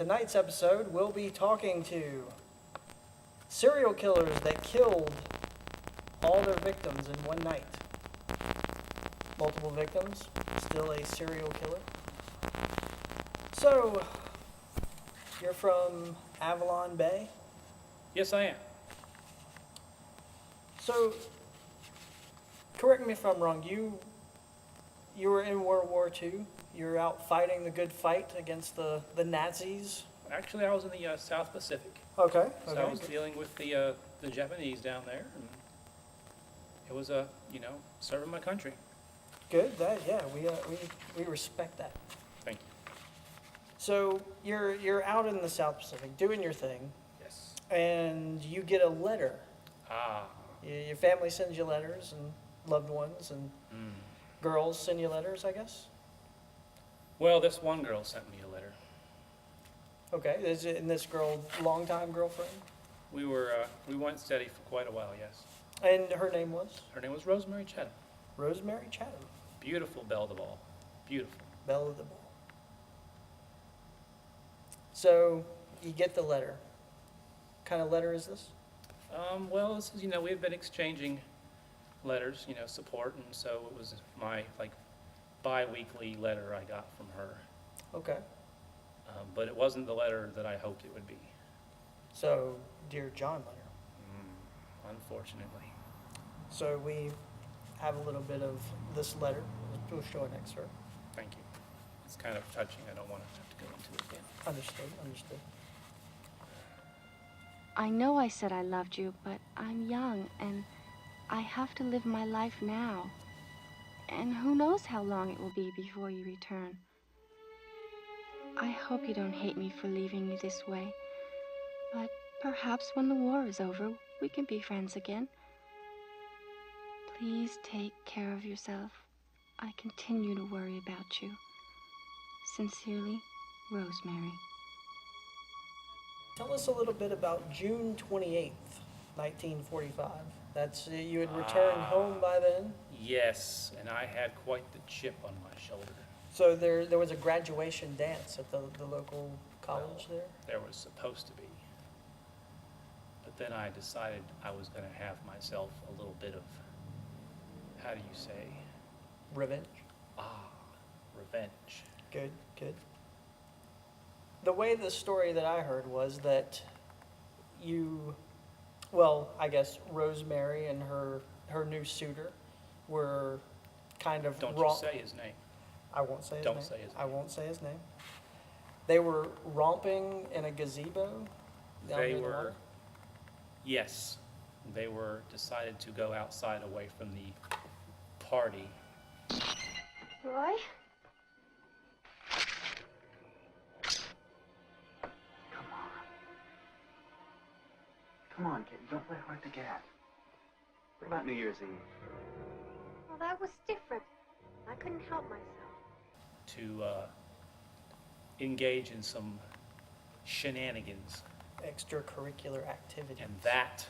tonight's episode, we'll be talking to serial killers that killed all their victims in one night. Multiple victims, still a serial killer. So, you're from Avalon Bay? Yes, I am. So, correct me if I'm wrong, you were in World War II? You were out fighting the good fight against the Nazis? Actually, I was in the South Pacific. Okay. So I was dealing with the Japanese down there, and it was serving my country. Good. We respect that. Thank you. So you're out in the South Pacific doing your thing, Yes. and you get a letter. Ah. Your family sends you letters, and loved ones, and girls send you letters, I guess. Well, this one girl sent me a letter. Okay. And this girl, longtime girlfriend? We went steady for quite a while. Yes. And her name was? Her name was Rosemary Chatham. Rosemary Chatham. Beautiful belle of the ball. Beautiful. Belle of the ball. So you get the letter. What kind of letter is this? Well, this is, we had been exchanging letters, support, and so it was my bi-weekly letter I got from her. Okay. But it wasn't the letter that I hoped it would be. So, Dear John letter. Unfortunately. So we have a little bit of this letter. We'll show an excerpt. Thank you. It's kind of touching. I don't want to have to go into it again. Understood. I know I said I loved you, but I'm young, and I have to live my life now. And who knows how long it will be before you return. I hope you don't hate me for leaving you this way, but perhaps when the war is over, we can be friends again. Please take care of yourself. I continue to worry about you. Sincerely, Rosemary. Tell us a little bit about June 28th, 1945. That's, you had returned home by then? Yes, and I had quite the chip on my shoulder. So there was a graduation dance at the local college there? There was supposed to be. But then I decided I was going to have myself a little bit of, how do you say? Revenge? Revenge. Good. The way the story that I heard was that I guess Rosemary and her new suitor were kind of Don't you say his name. I won't say his Don't name. say his name. I won't say his name. They were romping in a gazebo down near the water? Yes. They were decided to go outside away from the party. Roy? Come on, kid. Don't play hard to get. What about New Year's Eve? Well, that was different. I couldn't help myself. To engage in some shenanigans. Extracurricular activity. And that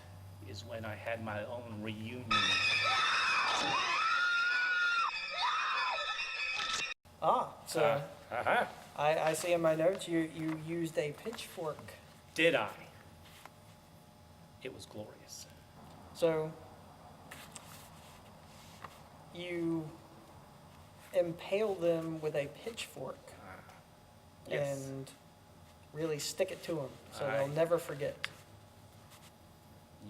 is when I had my own reunion. So I see in my notes you used a pitchfork. Did I? It was glorious. So you impale them with a pitchfork Yes. and really stick it to them so they'll never forget.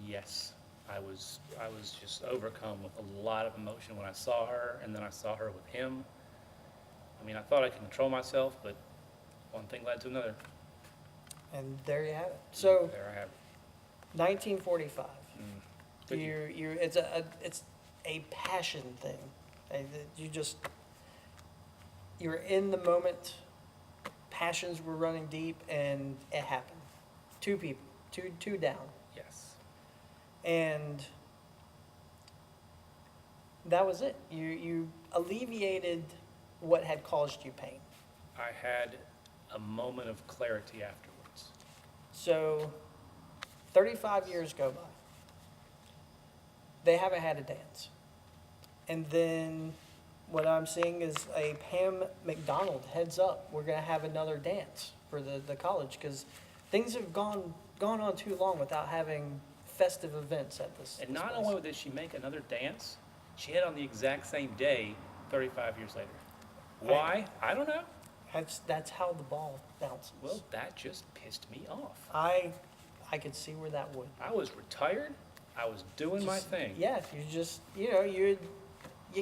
Yes. I was just overcome with a lot of emotion when I saw her, and then I saw her with him. I mean, I thought I could control myself, but one thing led to another. And there you have it. So There I have it. 1945. Good It's a passion thing. You're in the moment. Passions were running deep, and it happened. Two people, two down, Yes. and that was it. You alleviated what had caused you pain. I had a moment of clarity afterwards. So 35 years go by. They haven't had a dance. And then what I'm seeing is a Pam McDonald heads up. We're gonna have another dance for the college because things have gone on too long without having festive events at this. And this not place. only did she make another dance, she had it on the exact same day, 35 years later. Why? I don't know. That's how the ball bounces. Well, that just pissed me off. I could see where that would. I was retired. I was doing my thing. Yeah, you just you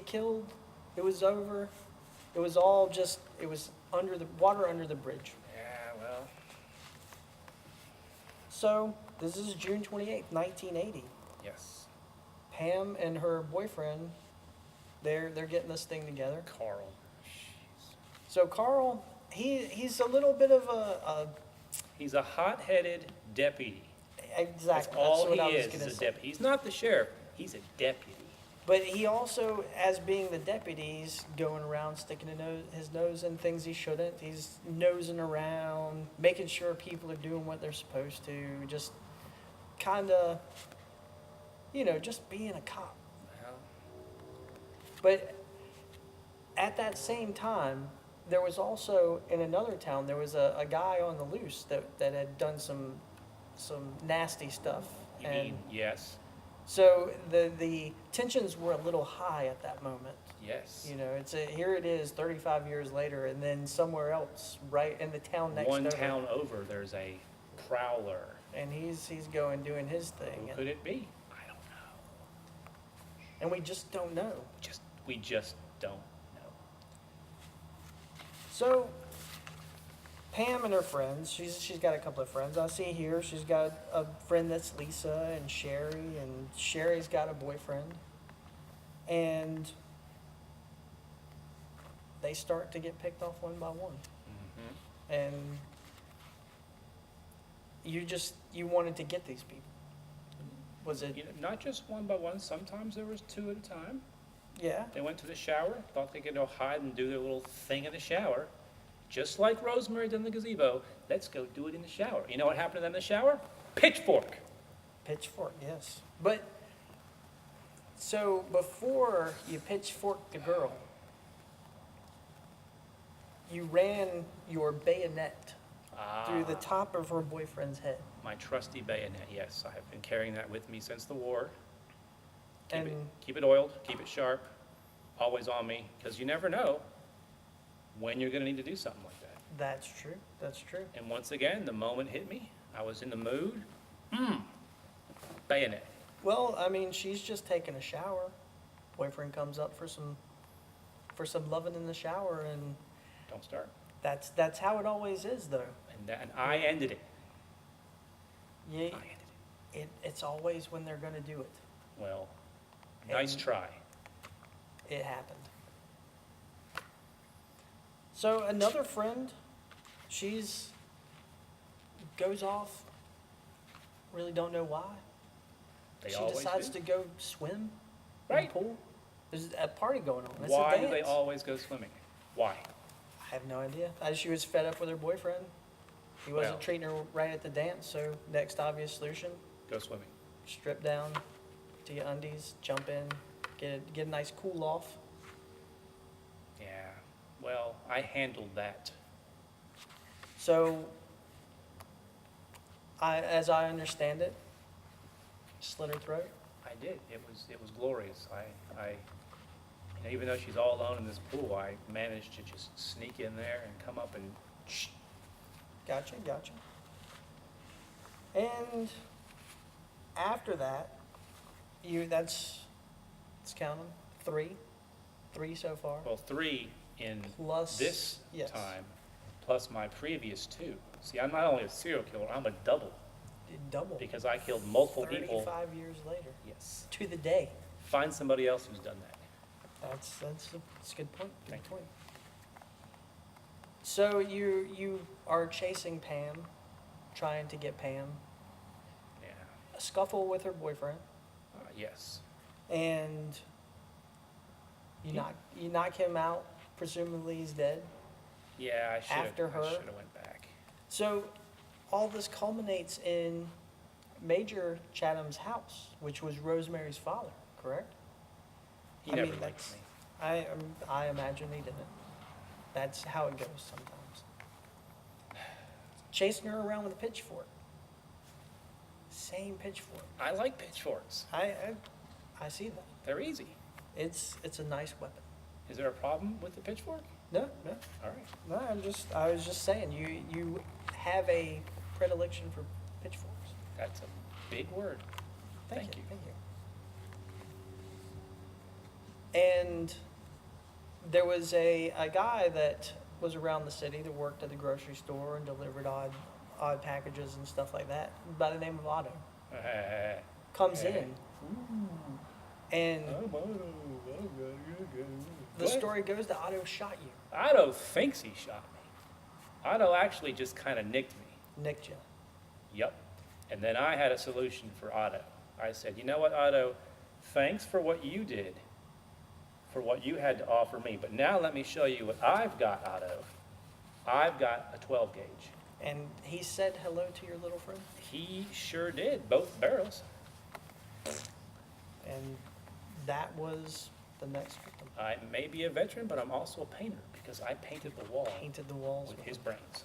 killed. It was over. It was all just. It was under the water under the bridge. Yeah, well, So this is June 28th, 1980. yes. Pam and her boyfriend, they're getting this thing together. Carl. Jeez. So Carl, he's a little bit of a He's a hot-headed deputy. exactly. That's all what he I was is gonna a say. deputy. He's not the sheriff. He's a deputy. But he also, as being the deputy, he's going around sticking his nose in things he shouldn't. He's nosing around, making sure people are doing what they're supposed to. Just kind of, just being a cop. Well, But at that same time, there was also, in another town, there was a guy on the loose that had done some nasty stuff. you mean, yes, So the tensions were a little high at that moment. yes. Here it is 35 years later, and then somewhere else, right in the town next One over. town over, there's a Prowler. And he's going doing his thing. Who could it be? I don't know. And we just don't know. We just don't know. So Pam and her friends, she's got a couple of friends. I see here she's got a friend that's Lisa and Sherry's got a boyfriend. And they start to get picked off one by one. Mm-hmm. And you wanted to get these people. Was it? Not just one by one. Sometimes there was two at a time. Yeah. They went to the shower, thought they could go hide and do their little thing in the shower. Just like Rosemary did in the gazebo, let's go do it in the shower. You know what happened to them in the shower? Pitchfork. Pitchfork, yes. But, so before you pitchforked the girl, you ran your bayonet through the top of her boyfriend's head. My trusty bayonet, yes. I have been carrying that with me since the war. Keep it oiled, keep it sharp, always on me, because you never know when you're going to need to do something like that. That's true. That's true. And once again, the moment hit me. I was in the mood. Bayonet. Well, I mean, she's just taking a shower. Boyfriend comes up for some loving in the shower, and Don't start. that's how it always is, though. And I ended it. Yeah, I ended it. it's always when they're going to do it. Well, nice And- try. It happened. So another friend, she's goes off. Really don't know why. They She always decides do. to go swim in Right. the pool. There's a party going on. It's Why a do they dance. always go swimming? Why? I have no idea. She was fed up with her boyfriend. He wasn't Well. treating her right at the dance. So next obvious solution: Go swimming. strip down to your undies, jump in, get a nice cool off. Yeah. Well, I handled that. So, as I understand it, slit her throat. I did. It was glorious. Even though she's all alone in this pool, I managed to just sneak in there and come up and Gotcha. And after that, let's count them. Three so far. well, 3 in Plus this yes. time, plus my previous 2. See, I'm not only a serial killer, I'm a double Double. because I killed multiple people. 35 years later, Yes. to the day. Find somebody else who's done that. That's a good point. Good Thank you. point. So you are chasing Pam, trying to get Pam. Yeah. A scuffle with her boyfriend, Yes. and you knock him out. Presumably he's dead. Yeah, I should After her? have went back. So all this culminates in Major Chatham's house, which was Rosemary's father, correct? He I never mean, liked that's- me. I imagine he didn't. That's how it goes sometimes. Chasing her around with a pitchfork. Same pitchfork. I like pitchforks. I see that. They're easy. It's a nice weapon. Is there a problem with the pitchfork? No. All right. No, I was just saying, you have a predilection for pitchforks. That's a big word. Thank you. Thank you. And there was a guy that was around the city that worked at the grocery store and delivered odd packages and stuff like that by the name of Otto. Comes in. And the story goes that Otto shot you. Otto thinks he shot me. Otto actually just kind of nicked me. Nicked you. Yep. And then I had a solution for Otto. I said, you know what, Otto? Thanks for what you did, for what you had to offer me. But now let me show you what I've got, Otto. I've got a 12 gauge. And he said hello to your little friend? He sure did, both barrels. And that was the next victim. I may be a veteran, but I'm also a painter because I painted the wall Painted the walls with with his him. brains.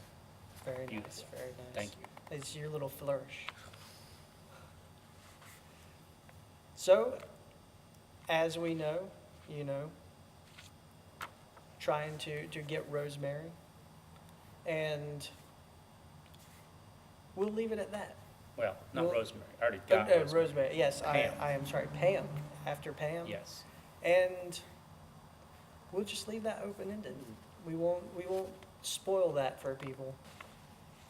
Very nice, Beautiful. very nice. Thank you. It's your little flourish. So, as we know, trying to get Rosemary, and we'll leave it at that. Well, not Well, Rosemary. I already got Rosemary. Rosemary, yes, Pam. I am sorry, Pam, after Pam. Yes. And we'll just leave that open-ended. We won't spoil that for people.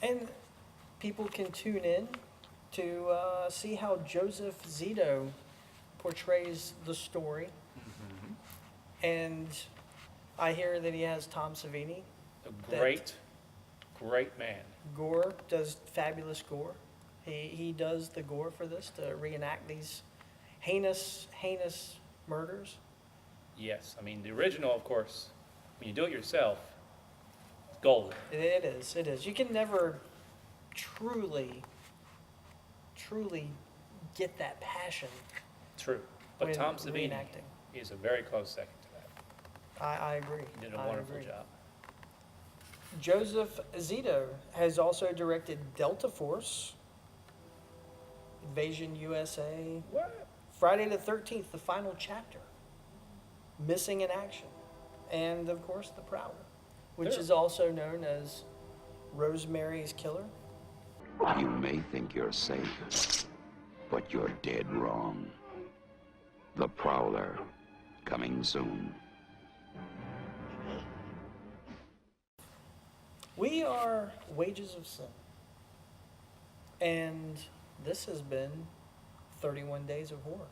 And people can tune in to see how Joseph Zito portrays the story. Mm-hmm. And I hear that he has Tom Savini. A great man. Gore does fabulous gore. He does the gore for this to reenact these heinous murders. Yes. I mean, the original, of course, when you do it yourself, it's golden. It is. You can never truly get that passion. True. But when Tom Savini reenacting. is a very close second to that. I agree. He did a I wonderful agree. job. Joseph Zito has also directed Delta Force, Invasion USA, What? Friday the 13th, the final chapter, Missing in Action, and of course the Prowler, which Sure. is also known as Rosemary's Killer. You may think you're safe, but you're dead wrong. The Prowler, coming soon. We are Wages of Sin, and this has been 31 Days of Horror.